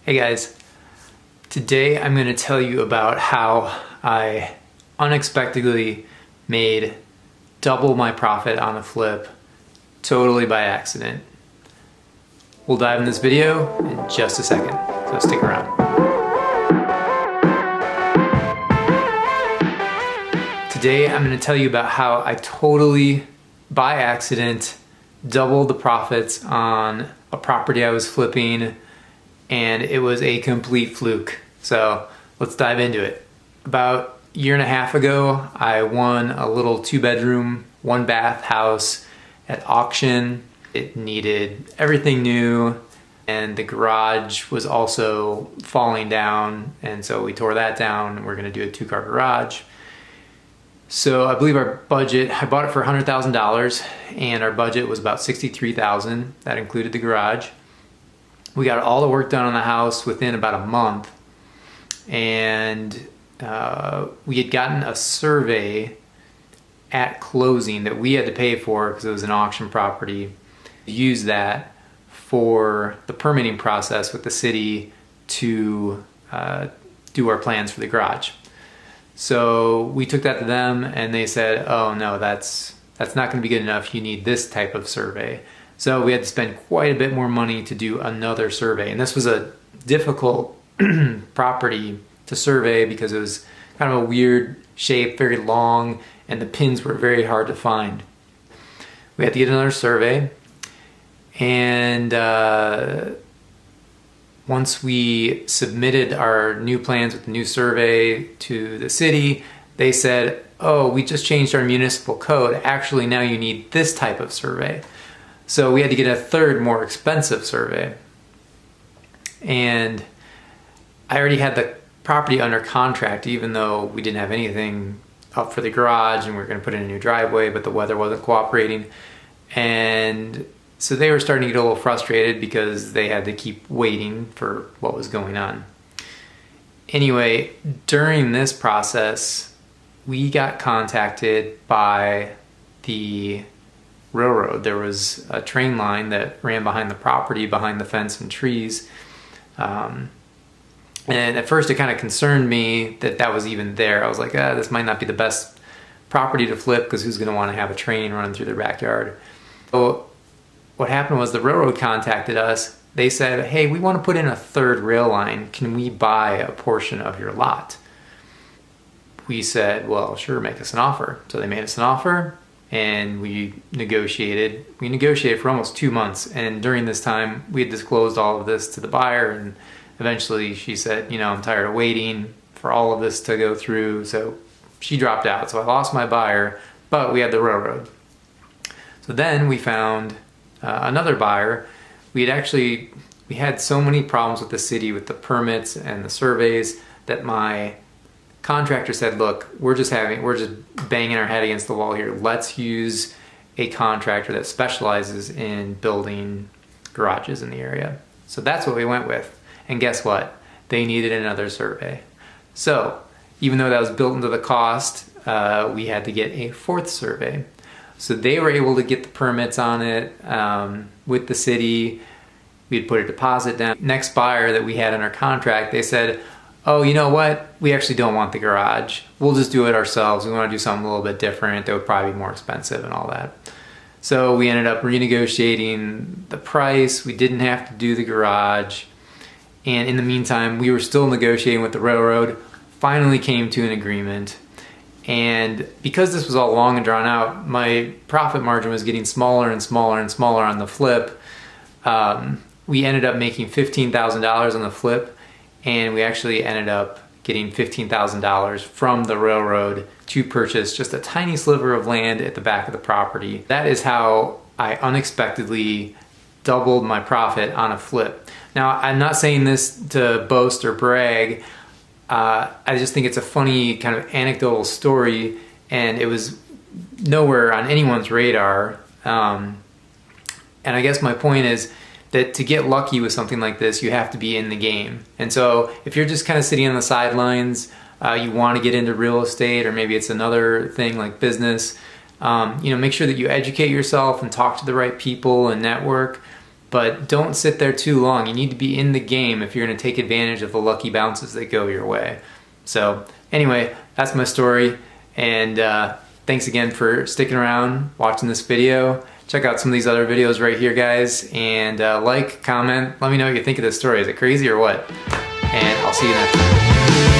Hey guys, today I'm going to tell you about how I unexpectedly made double my profit on a flip totally by accident. We'll dive in this video in just a second, so stick around. Today I'm going to tell you about how I totally by accident doubled the profits on a property I was flipping, and it was a complete fluke. So let's dive into it. About a year and a half ago, I won a little 2-bedroom, 1-bath house at auction. It needed everything new, and the garage was also falling down, and so we tore that down, and we're gonna do a 2-car garage. So I believe our budget, I bought it for $100,000, and our budget was about $63,000. That included the garage. We got all the work done on the house within about a month, and we had gotten a survey at closing that we had to pay for because it was an auction property. Use that for the permitting process with the city to do our plans for the garage. So we took that to them, and they said, oh no, that's not going to be good enough. You need this type of survey. So we had to spend quite a bit more money to do another survey. And this was a difficult property to survey because it was kind of a weird shape, very long, and the pins were very hard to find. We had to get another survey. And once we submitted our new plans with the new survey to the city, they said, oh, we just changed our municipal code. Actually, now you need this type of survey. So we had to get a third, more expensive survey. And I already had the property under contract, even though we didn't have anything up for the garage, and we were going to put in a new driveway, but the weather wasn't cooperating. And so they were starting to get a little frustrated because they had to keep waiting for what was going on. Anyway, during this process, we got contacted by the railroad. There was a train line that ran behind the property, behind the fence and trees. And at first it kind of concerned me that that was even there. I was like, this might not be the best property to flip because who's going to want to have a train running through their backyard? So what happened was the railroad contacted us. They said, hey, we want to put in a third rail line. Can we buy a portion of your lot? We said, well, sure, make us an offer. So they made us an offer, and we negotiated. We negotiated for almost 2 months, and during this time, we had disclosed all of this to the buyer, and eventually she said, I'm tired of waiting for all of this to go through, so she dropped out. So I lost my buyer, but we had the railroad. So then we found another buyer. We had so many problems with the city with the permits and the surveys that my contractor said, look, we're just banging our head against the wall here. Let's use a contractor that specializes in building garages in the area. So that's what we went with. And guess what? They needed another survey. So even though that was built into the cost, we had to get a fourth survey. So they were able to get the permits on it with the city. We had put a deposit down. Next buyer that we had in our contract, they said, oh, you know what? We actually don't want the garage. We'll just do it ourselves. We want to do something a little bit different that would probably be more expensive and all that. So we ended up renegotiating the price. We didn't have to do the garage. And in the meantime, we were still negotiating with the railroad, finally came to an agreement. And because this was all long and drawn out, my profit margin was getting smaller and smaller and smaller on the flip. We ended up making $15,000 on the flip, and we actually ended up getting $15,000 from the railroad to purchase just a tiny sliver of land at the back of the property. That is how I unexpectedly doubled my profit on a flip. Now, I'm not saying this to boast or brag. I just think it's a funny kind of anecdotal story, and it was nowhere on anyone's radar. And I guess my point is that to get lucky with something like this, you have to be in the game. And so if you're just kind of sitting on the sidelines, you want to get into real estate, or maybe it's another thing like business, make sure that you educate yourself and talk to the right people and network. but don't sit there too long. You need to be in the game if you're going to take advantage of the lucky bounces that go your way. So anyway, that's my story, and thanks again for sticking around, watching this video. Check out some of these other videos right here, guys, and like, comment, let me know what you think of this story. Is it crazy or what? And I'll see you next time.